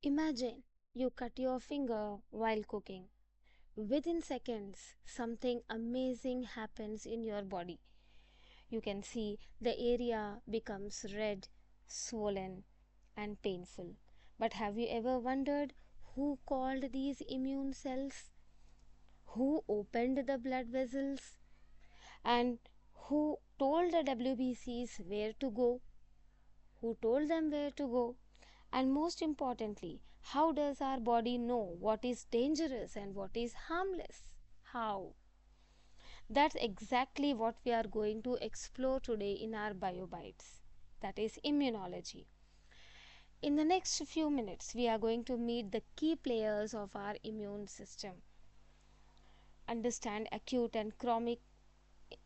Imagine you cut your finger while cooking. Within seconds, something amazing happens in your body. You can see the area becomes red, swollen, and painful. But have you ever wondered who called these immune cells? Who opened the blood vessels? And who told the WBCs where to go? Who told them where to go? And most importantly, how does our body know what is dangerous and what is harmless? How? That's exactly what we are going to explore today in our BioBytes, that is immunology. In the next few minutes, we are going to meet the key players of our immune system, understand acute and chronic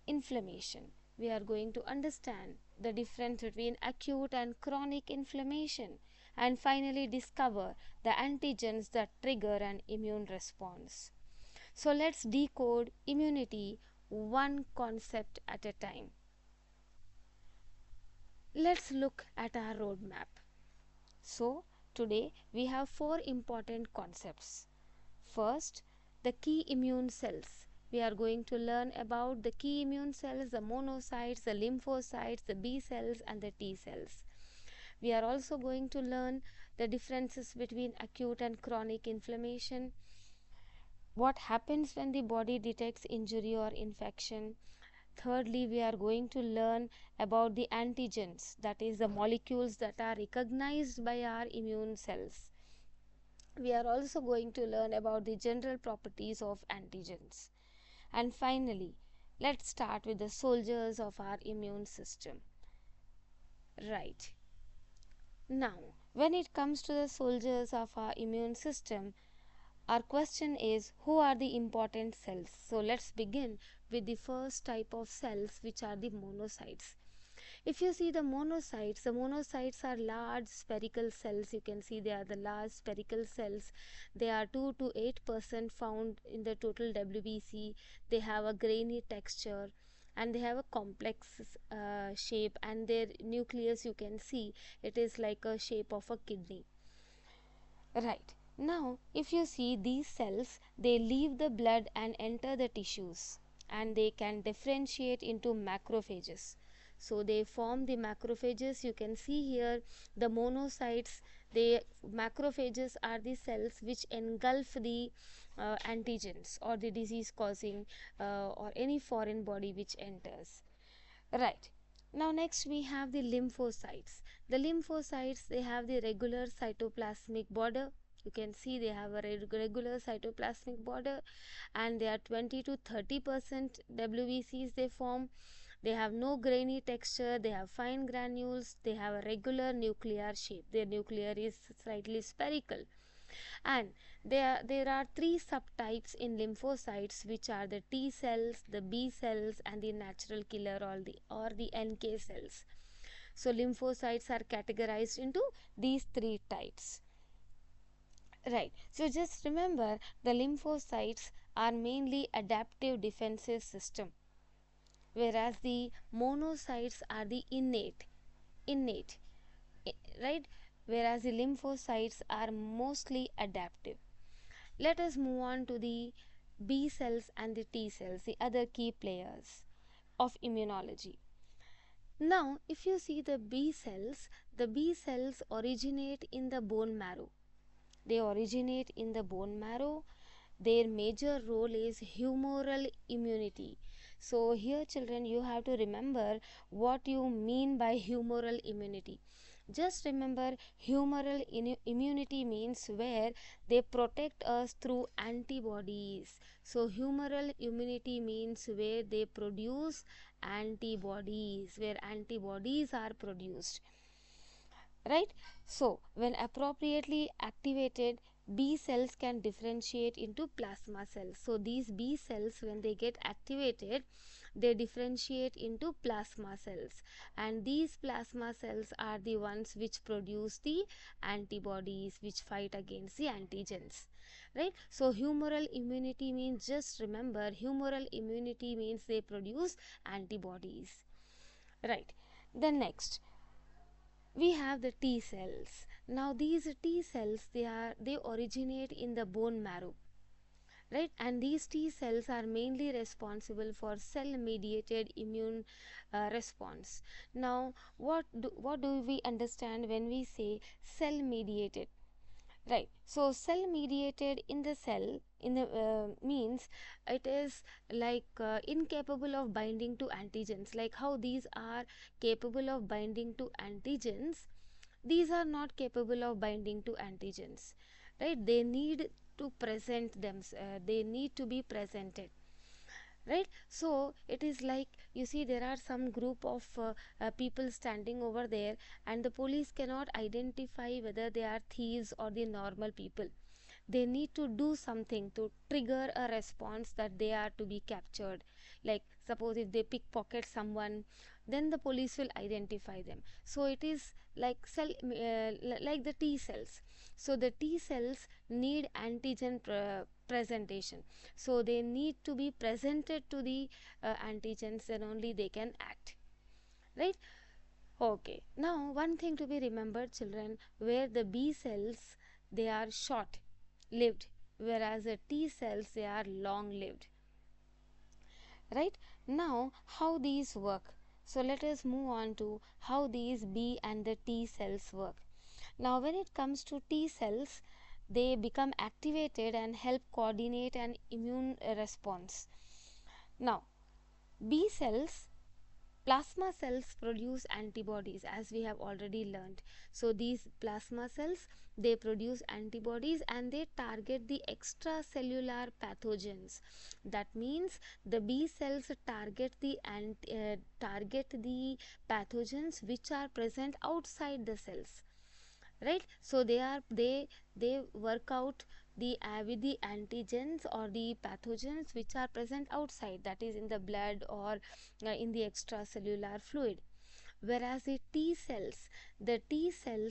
inflammation. We are going to understand the difference between acute and chronic inflammation, and finally discover the antigens that trigger an immune response. So let's decode immunity one concept at a time. Let's look at our roadmap. So today we have four important concepts. First, the key immune cells. We are going to learn about the key immune cells, the monocytes, the lymphocytes, the B cells and the T cells. We are also going to learn the differences between acute and chronic inflammation, what happens when the body detects injury or infection. Thirdly, we are going to learn about the antigens, that is the molecules that are recognized by our immune cells. We are also going to learn about the general properties of antigens. And finally, let's start with the soldiers of our immune system. Right. Now, when it comes to the soldiers of our immune system, our question is, who are the important cells? So let's begin with the first type of cells, which are the monocytes. If you see the monocytes are large spherical cells. You can see they are the large spherical cells. They are 2 to 8% found in the total WBC. They have a grainy texture and they have a complex shape, and their nucleus, you can see it is like a shape of a kidney. Right. Now, if you see these cells, they leave the blood and enter the tissues, and they can differentiate into macrophages. So they form the macrophages. You can see here the monocytes. The macrophages are the cells which engulf the antigens or the disease causing or any foreign body which enters. Right. Now next we have the lymphocytes. The lymphocytes, they have the regular cytoplasmic border. You can see they have a regular cytoplasmic border, and they are 20 to 30% WBCs they form. They have no grainy texture, they have fine granules, they have a regular nuclear shape. Their nuclear is slightly spherical. And there are three subtypes in lymphocytes, which are the T cells, the B cells and the natural killer or the NK cells. So lymphocytes are categorized into these three types. Right. So just remember, the lymphocytes are mainly adaptive defensive system, whereas the monocytes are the innate, right? Whereas the lymphocytes are mostly adaptive. Let us move on to the B cells and the T cells, the other key players of immunology. Now, if you see the B cells originate in the bone marrow. They originate in the bone marrow. Their major role is humoral immunity. So here children, you have to remember what you mean by humoral immunity. Just remember, humoral immunity means where they protect us through antibodies. So humoral immunity means where they produce antibodies, where antibodies are produced. Right. So when appropriately activated, B cells can differentiate into plasma cells. So these B cells, when they get activated, they differentiate into plasma cells, and these plasma cells are the ones which produce the antibodies which fight against the antigens. Right. So humoral immunity means, just remember, humoral immunity means they produce antibodies. Right. Then next, We have the T cells. Now these T cells, they originate in the bone marrow, right? And these T cells are mainly responsible for cell mediated immune response. Now what do we understand when we say cell mediated? Right. So cell mediated in the cell in the means it is like incapable of binding to antigens. Like how these are capable of binding to antigens, these are not capable of binding to antigens. Right. They need to present them. They need to be presented, right? So it is like, you see, there are some group of people standing over there, and the police cannot identify whether they are thieves or the normal people. They need to do something to trigger a response that they are to be captured. Like suppose if they pickpocket someone, then the police will identify them. So it is like like the T cells. So the T cells need antigen presentation. So they need to be presented to the antigens, then only they can act, right? Okay, now one thing to be remembered, children, where the B cells, they are short lived, whereas the T cells, they are long lived, right? Now how these work? So let us move on to how these B and the T cells work. Now when it comes to T cells, they become activated and help coordinate an immune response. Now B cells, plasma cells produce antibodies, as we have already learned. So these plasma cells, they produce antibodies and they target the extracellular pathogens. That means the B cells target the pathogens which are present outside the cells, right? So they work out the with the antigens or the pathogens which are present outside, that is in the blood or in the extracellular fluid. Whereas the T cells,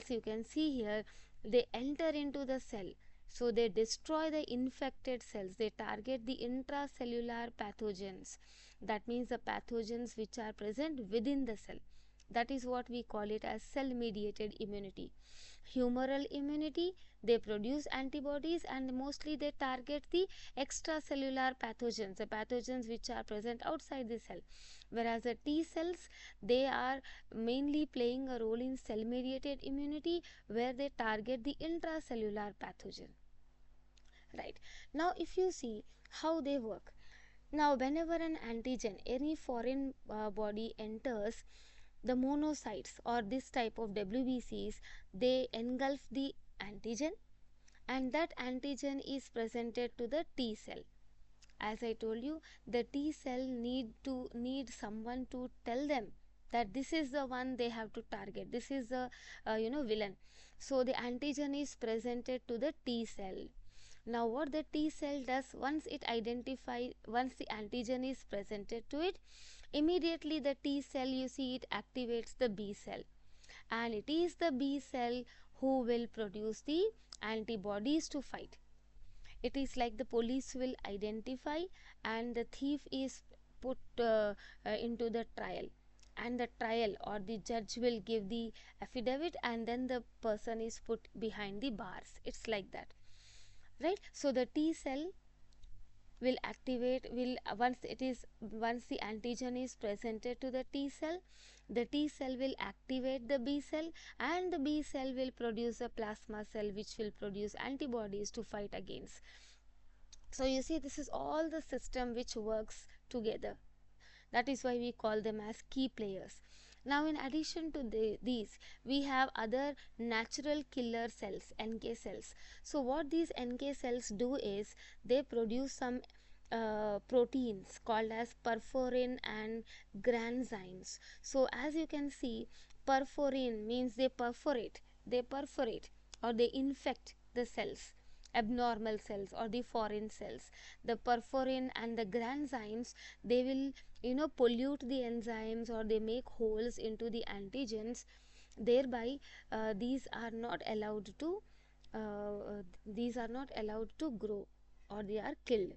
you can see here, they enter into the cell. So they destroy the infected cells, they target the intracellular pathogens, that means the pathogens which are present within the cell. That is what we call it as cell mediated immunity. Humoral immunity, they produce antibodies and mostly they target the extracellular pathogens, the pathogens which are present outside the cell. Whereas the T cells, they are mainly playing a role in cell mediated immunity, where they target the intracellular pathogen, right? Now if you see how they work, now whenever an antigen, any foreign body enters the monocytes or this type of WBCs, they engulf the antigen, and that antigen is presented to the T cell. As I told you, the T cell need someone to tell them that this is the one they have to target, this is the villain. So the antigen is presented to the T cell. Now what the T cell does, once the antigen is presented to it, immediately the T cell, you see, it activates the B cell, and it is the B cell who will produce the antibodies to fight. It is like the police will identify and the thief is put into the trial, and the trial or the judge will give the affidavit, and then the person is put behind the bars. It's like that, right? So the T cell will activate, will once the antigen is presented to the T cell, the T cell will activate the B cell, and the B cell will produce a plasma cell which will produce antibodies to fight against. So you see, this is all the system which works together. That is why we call them as key players. Now in addition to these, we have other natural killer cells, NK cells. So what these NK cells do is they produce some proteins called as perforin and granzymes. So as you can see, perforin means they perforate or they infect the cells, abnormal cells or the foreign cells. The perforin and the granzymes, they will pollute the enzymes or they make holes into the antigens, thereby these are not allowed to grow, or they are killed.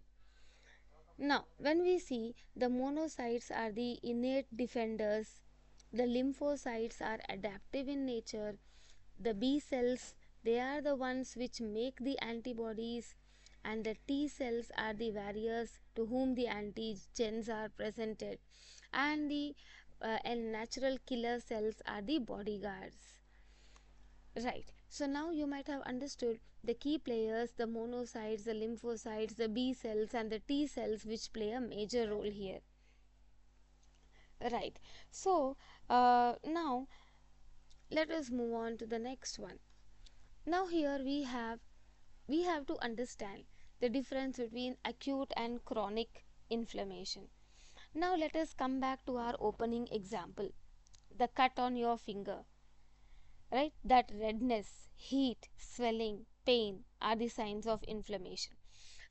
Now when we see, the monocytes are the innate defenders, The lymphocytes are adaptive in nature. The B cells, they are the ones which make the antibodies, and the T cells are the warriors to whom the antigens are presented, and the and natural killer cells are the bodyguards. Right. So now you might have understood the key players, the monocytes, the lymphocytes, the B cells, and the T cells, which play a major role here. Right. So now let us move on to the next one. Now here we have to understand the difference between acute and chronic inflammation. Now let us come back to our opening example, the cut on your finger. Right, that redness, heat, swelling, pain are the signs of inflammation.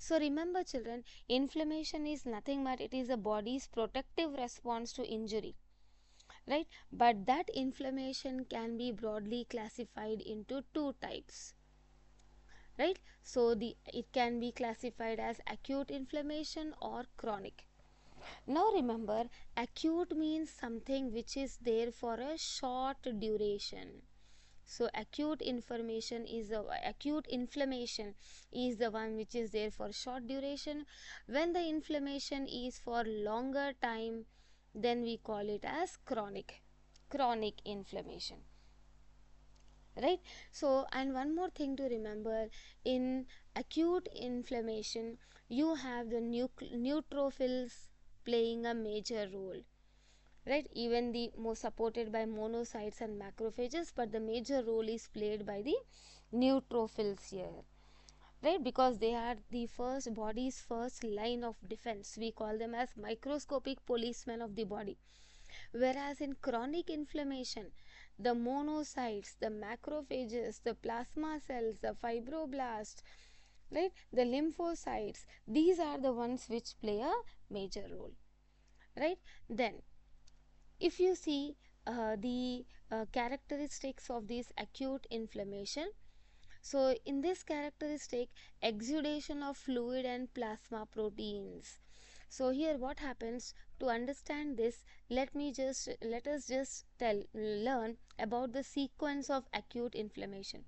So remember children, inflammation is nothing but it is the body's protective response to injury, right? But that inflammation can be broadly classified into two types, right? So it can be classified as acute inflammation or chronic. Now remember, acute means something which is there for a short duration. So acute inflammation is the one which is there for short duration. When the inflammation is for longer time, then we call it as chronic inflammation. Right. So, and one more thing to remember, in acute inflammation you have the neutrophils playing a major role, right? Even the more supported by monocytes and macrophages, but the major role is played by the neutrophils here, right? Because they are the body's first line of defense. We call them as microscopic policemen of the body. Whereas in chronic inflammation, the monocytes, the macrophages, the plasma cells, the fibroblasts, right, the lymphocytes, these are the ones which play a major role, right? Then if you see the characteristics of this acute inflammation, so in this characteristic, exudation of fluid and plasma proteins. So here what happens, to understand this, let us just learn about the sequence of acute inflammation.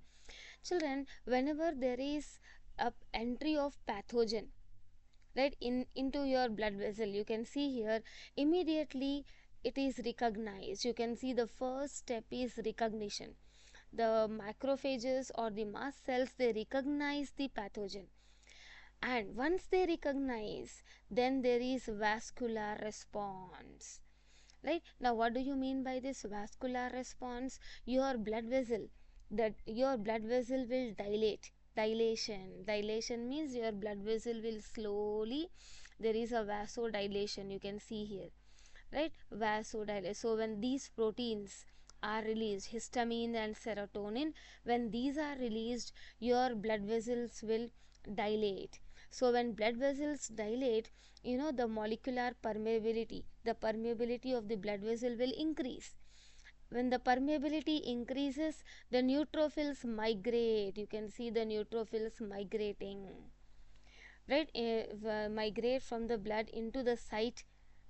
Children, whenever there is a entry of pathogen, right, into your blood vessel, you can see here immediately it is recognized. You can see the first step is recognition. The macrophages or the mast cells, they recognize the pathogen, and once they recognize, then there is vascular response. Right. Now what do you mean by this vascular response? Your blood vessel will dilation means your blood vessel will slowly, there is a vasodilation, you can see here, right? Vasodilation. So when these proteins are released, histamine and serotonin, when these are released, your blood vessels will dilate. So when blood vessels dilate, the molecular permeability, the permeability of the blood vessel will increase. When the permeability increases, the neutrophils migrate. You can see the neutrophils migrating, right? Migrate from the blood into the site,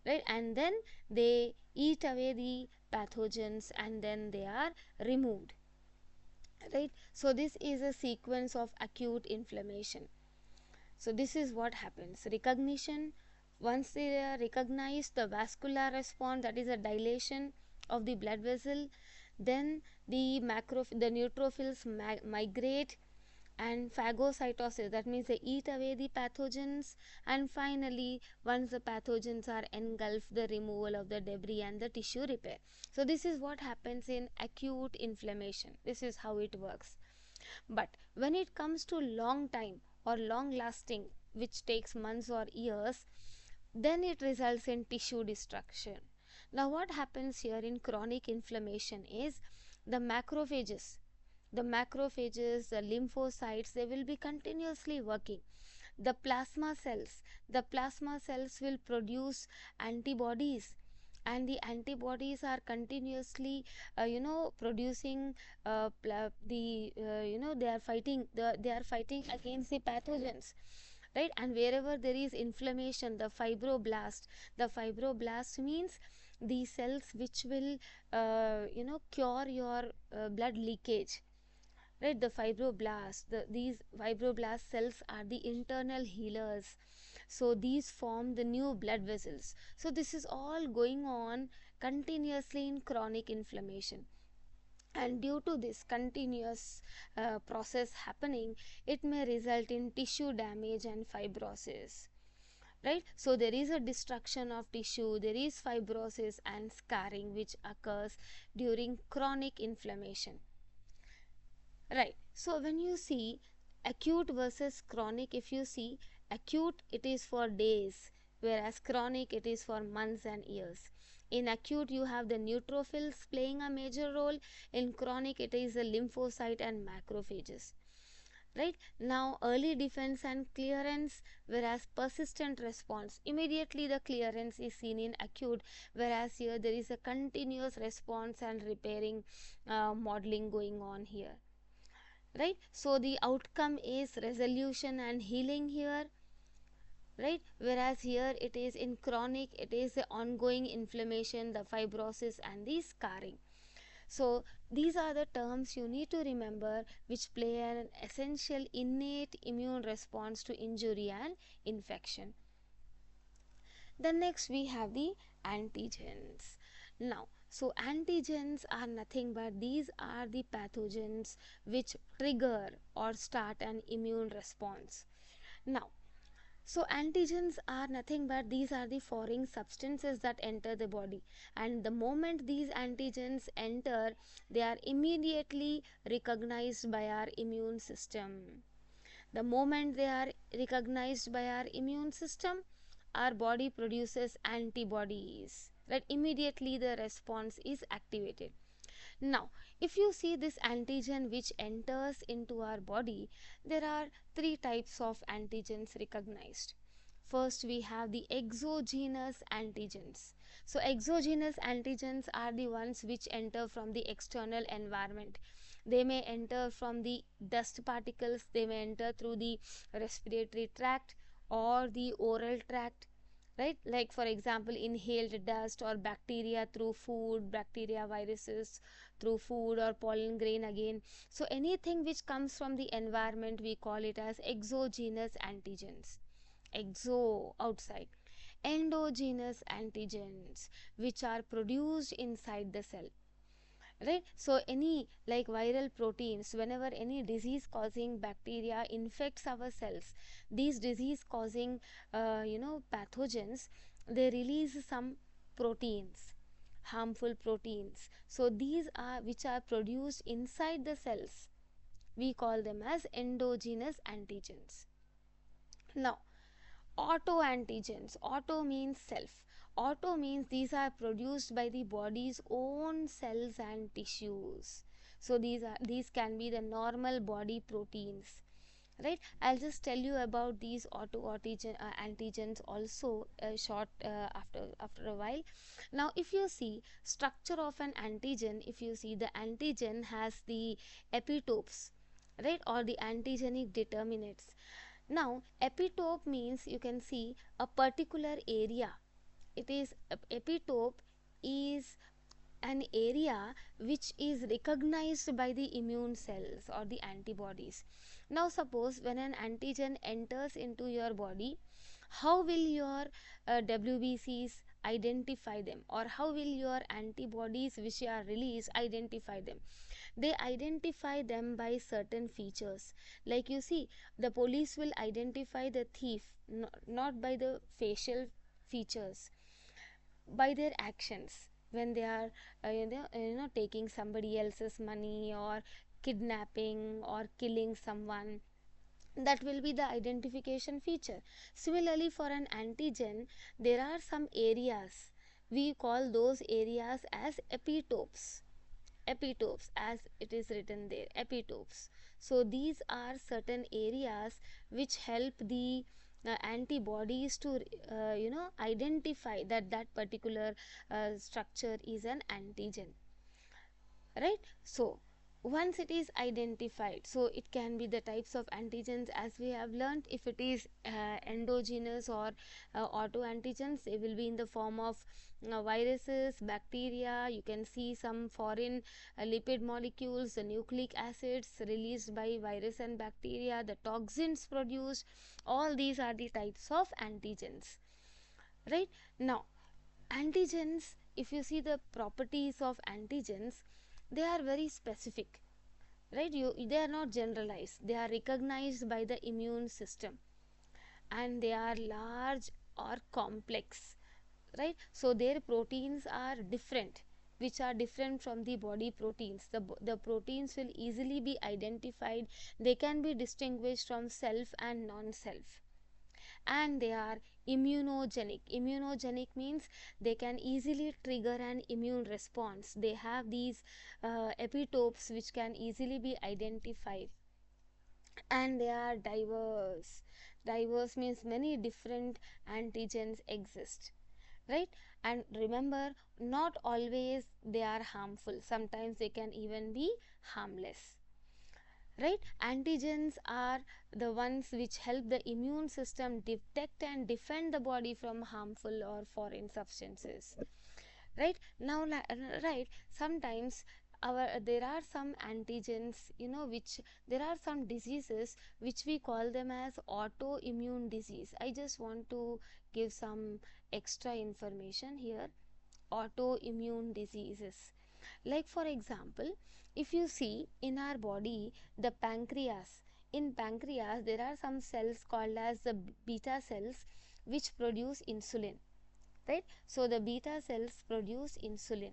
right? And then they eat away the pathogens and then they are removed, right? So this is a sequence of acute inflammation. So this is what happens. Recognition, once they are recognized, the vascular response, that is a dilation of the blood vessel, then the neutrophils migrate, and phagocytosis, that means they eat away the pathogens, and finally once the pathogens are engulfed, the removal of the debris and the tissue repair. So this is what happens in acute inflammation. This is how it works. But when it comes to long time or long lasting, which takes months or years, then it results in tissue destruction. Now what happens here in chronic inflammation is the macrophages, the lymphocytes, they will be continuously working. The plasma cells will produce antibodies, and the antibodies are continuously producing they are fighting against the pathogens, right? And wherever there is inflammation, the fibroblast means these cells which will cure your blood leakage, right? The fibroblasts, these fibroblast cells are the internal healers, so these form the new blood vessels. So this is all going on continuously in chronic inflammation, and due to this continuous process happening, it may result in tissue damage and fibrosis, right? So there is a destruction of tissue, there is fibrosis and scarring which occurs during chronic inflammation, right? So when you see acute versus chronic, if you see acute, it is for days, whereas chronic, it is for months and years. In acute, you have the neutrophils playing a major role. In chronic, it is the lymphocyte and macrophages, right? Now early defense and clearance, whereas persistent response, immediately the clearance is seen in acute, whereas here there is a continuous response and repairing modeling going on here, right? So the outcome is resolution and healing here, right? Whereas here it is in chronic, it is the ongoing inflammation, the fibrosis and the scarring. So these are the terms you need to remember, which play an essential innate immune response to injury and infection. Then next we have the antigens. Now, so antigens are nothing but these are the pathogens which trigger or start an immune response. Now, so antigens are nothing but these are the foreign substances that enter the body, and the moment these antigens enter, they are immediately recognized by our immune system. The moment they are recognized by our immune system, our body produces antibodies, right? Immediately the response is activated. Now, if you see this antigen which enters into our body, there are three types of antigens recognized. First, we have the exogenous antigens. So exogenous antigens are the ones which enter from the external environment. They may enter from the dust particles, they may enter through the respiratory tract or the oral tract, right? Like for example, inhaled dust or bacteria through food, bacteria, viruses through food, or pollen grain again. So anything which comes from the environment, we call it as exogenous antigens. Exo, outside. Endogenous antigens, which are produced inside the cell, right? So any like viral proteins, whenever any disease causing bacteria infects our cells, these disease causing pathogens, they release some proteins, harmful proteins. So these are which are produced inside the cells, we call them as endogenous antigens. Now autoantigens, auto means self, auto means these are produced by the body's own cells and tissues. So these can be the normal body proteins, right? I'll just tell you about these antigens also short after a while. Now if you see structure of an antigen, if you see the antigen has the epitopes, right, or the antigenic determinants. Now epitope means you can see a particular area. It is epitope is an area which is recognized by the immune cells or the antibodies. Now suppose when an antigen enters into your body, how will your WBCs identify them, or how will your antibodies which are released identify them? They identify them by certain features. Like you see, the police will identify the thief not by the facial features, by their actions. When they are taking somebody else's money or kidnapping or killing someone, that will be the identification feature. Similarly, for an antigen, there are some areas, we call those areas as epitopes. Epitopes, as it is written there, epitopes. So these are certain areas which help the antibodies to identify that that particular structure is an antigen, right? So once it is identified, so it can be the types of antigens as we have learned. If it is endogenous or autoantigens, they will be in the form of viruses, bacteria. You can see some foreign lipid molecules, the nucleic acids released by virus and bacteria, the toxins produced. All these are the types of antigens, right? Now antigens, if you see the properties of antigens, they are very specific, right? They are not generalized, they are recognized by the immune system, and they are large or complex, right? So their proteins are different, which are different from the body proteins. The proteins will easily be identified, they can be distinguished from self and non-self, and they are immunogenic. Immunogenic means they can easily trigger an immune response. They have these epitopes which can easily be identified, and they are diverse. Diverse means many different antigens exist, right? And remember, not always they are harmful, sometimes they can even be harmless, right? Antigens are the ones which help the immune system detect and defend the body from harmful or foreign substances, right? Now right, sometimes there are some antigens, which there are some diseases which we call them as autoimmune disease. I just want to give some extra information here. Autoimmune diseases, like for example, if you see in our body, the pancreas, in pancreas there are some cells called as the beta cells which produce insulin, right? So the beta cells produce insulin.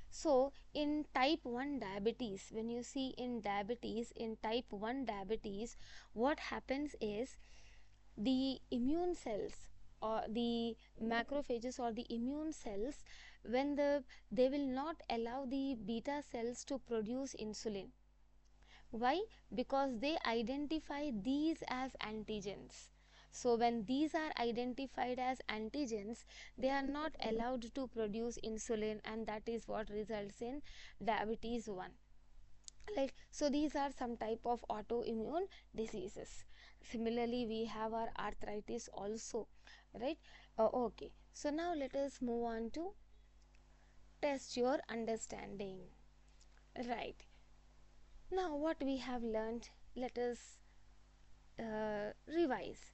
So in type 1 diabetes, when you see in diabetes, in type 1 diabetes, what happens is the immune cells or the macrophages or the immune cells, when they will not allow the beta cells to produce insulin. Why? Because they identify these as antigens. So when these are identified as antigens, they are not allowed to produce insulin, and that is what results in diabetes 1. Like, so these are some type of autoimmune diseases. Similarly, we have our arthritis also, right? Okay, so now let us move on to test your understanding, right? Now what we have learned, let us revise.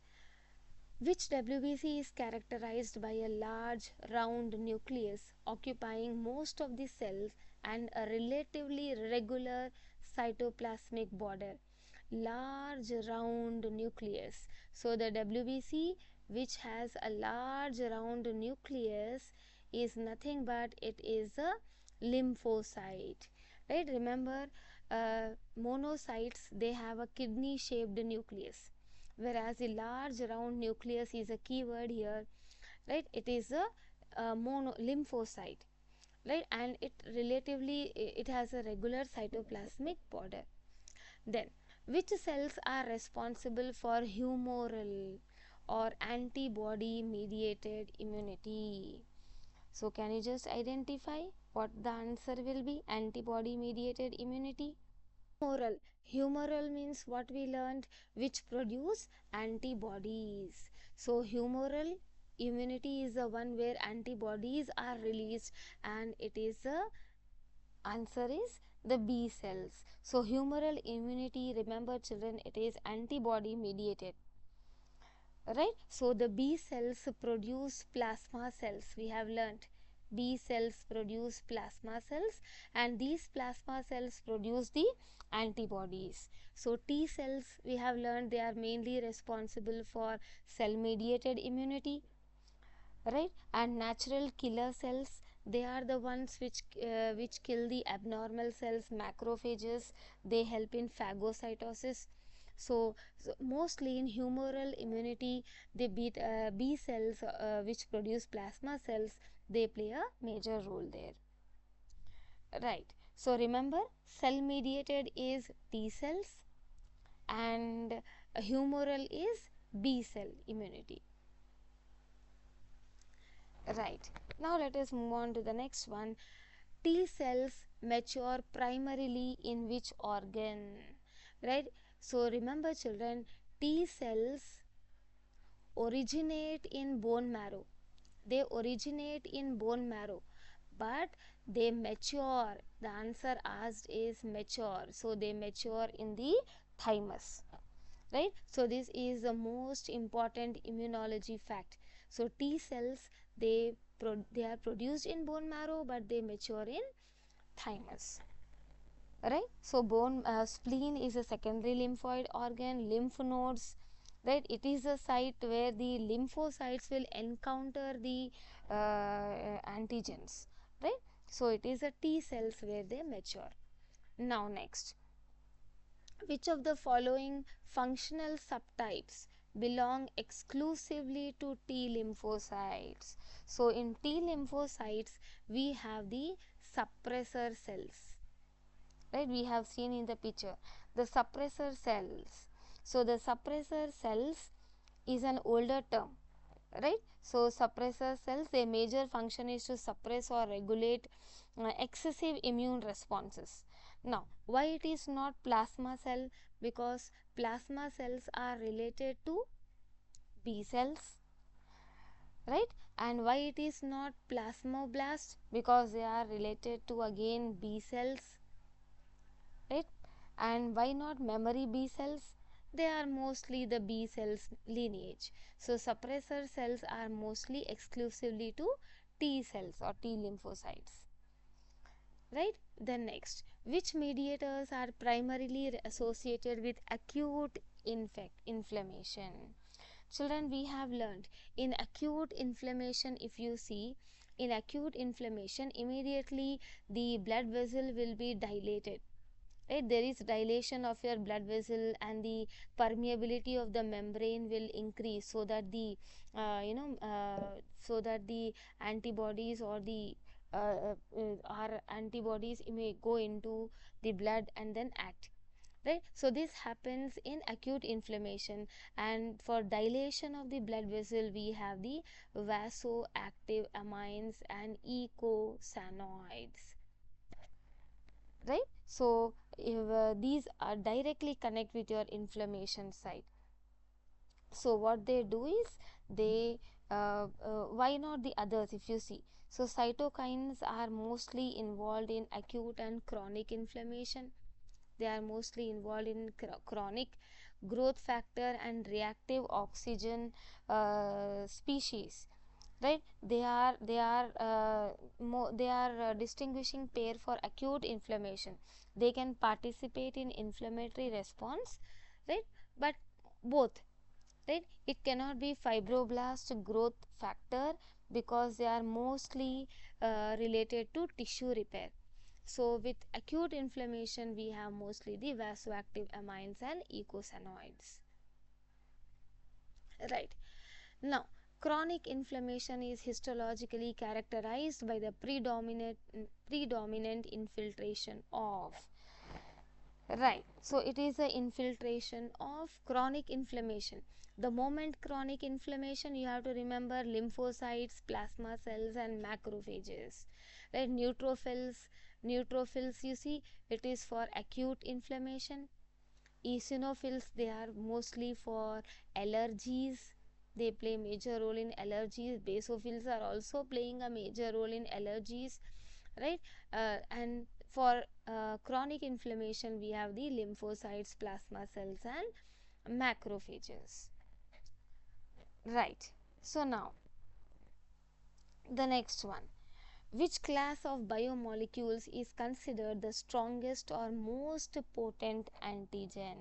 Which WBC is characterized by a large round nucleus occupying most of the cells and a relatively regular cytoplasmic border. Large round nucleus. So the WBC which has a large round nucleus is nothing but it is a lymphocyte, right? Remember, monocytes, they have a kidney shaped nucleus, whereas the large round nucleus is a keyword here, right? It is a mono lymphocyte, right? And it has a regular cytoplasmic border. Then which cells are responsible for humoral or antibody mediated immunity? So can you just identify what the answer will be? Antibody mediated immunity. Humoral. Humoral means what we learned, which produce antibodies. So humoral immunity is the one where antibodies are released, and it is the answer is the B cells. So humoral immunity, remember children, it is antibody mediated, right? So the B cells produce plasma cells, we have learnt. B cells produce plasma cells, and these plasma cells produce the antibodies. So T cells, we have learned, they are mainly responsible for cell mediated immunity, right? And natural killer cells, they are the ones which kill the abnormal cells, macrophages. They help in phagocytosis. So mostly in humoral immunity, the B cells which produce plasma cells, they play a major role there, right? So remember, cell mediated is T cells, and humoral is B cell immunity, right? Now let us move on to the next one. T cells mature primarily in which organ, right? So remember children, T cells originate in bone marrow. They originate in bone marrow, but they mature. The answer asked is mature. So they mature in the thymus, right? So this is the most important immunology fact. So T cells, they are produced in bone marrow, but they mature in thymus, right? So bone spleen is a secondary lymphoid organ. Lymph nodes, right, it is a site where the lymphocytes will encounter the antigens, right? So it is a T cells where they mature. Now next, which of the following functional subtypes belong exclusively to T lymphocytes? So in T lymphocytes we have the suppressor cells, right? We have seen in the picture the suppressor cells. So the suppressor cells is an older term, right? So suppressor cells, their major function is to suppress or regulate excessive immune responses. Now why it is not plasma cell? Because plasma cells are related to B cells, right? And why it is not plasmoblast? Because they are related to again B cells, right? And why not memory B cells? They are mostly the B cells lineage. So suppressor cells are mostly exclusively to T cells or T lymphocytes, right? Then next, which mediators are primarily associated with acute inflammation? Children, we have learned in acute inflammation, if you see, in acute inflammation immediately the blood vessel will be dilated, right? There is dilation of your blood vessel and the permeability of the membrane will increase, so that the so that the antibodies or the our antibodies may go into the blood and then act, right? So this happens in acute inflammation, and for dilation of the blood vessel we have the vasoactive amines and eicosanoids, right? So if, these are directly connect with your inflammation site. So what they do is they why not the others? If you see, so cytokines are mostly involved in acute and chronic inflammation. They are mostly involved in chronic. Growth factor and reactive oxygen species, right? They are distinguishing pair for acute inflammation. They can participate in inflammatory response, right? But both, right? It cannot be fibroblast growth factor because they are mostly related to tissue repair. So with acute inflammation we have mostly the vasoactive amines and eicosanoids, right? Now chronic inflammation is histologically characterized by the predominant infiltration of, right? So it is the infiltration of chronic inflammation. The moment chronic inflammation, you have to remember lymphocytes, plasma cells and macrophages, right? Neutrophils, you see, it is for acute inflammation. Eosinophils, they are mostly for allergies. They play major role in allergies. Basophils are also playing a major role in allergies, right? And for chronic inflammation we have the lymphocytes, plasma cells and macrophages, right? So now the next one, which class of biomolecules is considered the strongest or most potent antigen,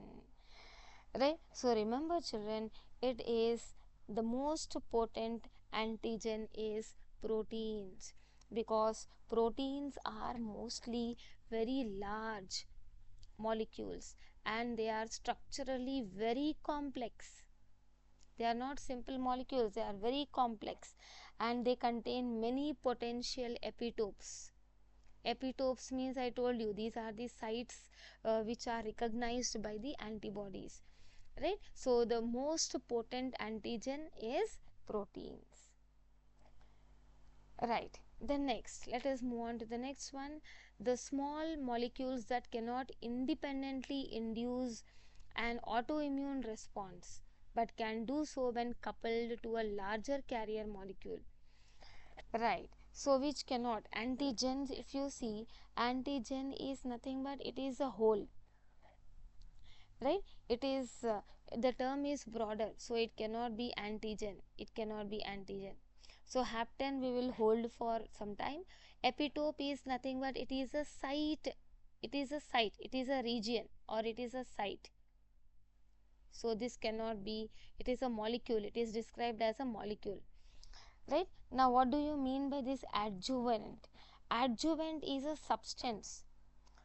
right? So remember children, it is the most potent antigen is proteins, because proteins are mostly very large molecules and they are structurally very complex. They are not simple molecules, they are very complex, and they contain many potential epitopes. Epitopes means, I told you, these are the sites which are recognized by the antibodies, right? So the most potent antigen is proteins, Right. Then next, let us move on to the next one. The small molecules that cannot independently induce an autoimmune response but can do so when coupled to a larger carrier molecule. Right. So which cannot. Antigens, if you see, antigen is nothing but it is a whole. Right. It is the term is broader, so it cannot be antigen. It cannot be antigen. So hapten we will hold for some time. Epitope is nothing but it is a site. It is a site. It is a region or it is a site. So this cannot be. It is a molecule. It is described as a molecule. Right. Now what do you mean by this adjuvant? Adjuvant is a substance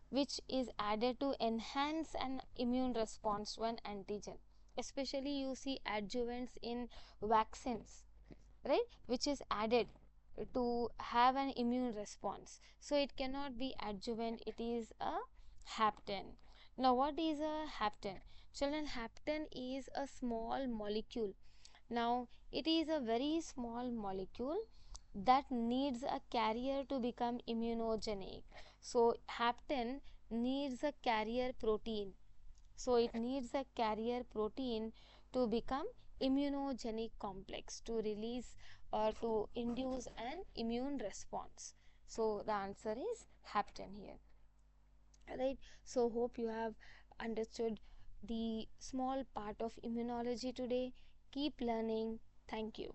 which is added to enhance an immune response to an antigen. Especially you see adjuvants in vaccines, right, which is added to have an immune response. So it cannot be adjuvant, it is a hapten. Now what is a hapten? Children, hapten is a small molecule. Now it is a very small molecule that needs a carrier to become immunogenic. So hapten needs a carrier protein. So it needs a carrier protein to become immunogenic complex to release or to induce an immune response. So the answer is hapten here. Right. So hope you have understood the small part of immunology today. Keep learning. Thank you.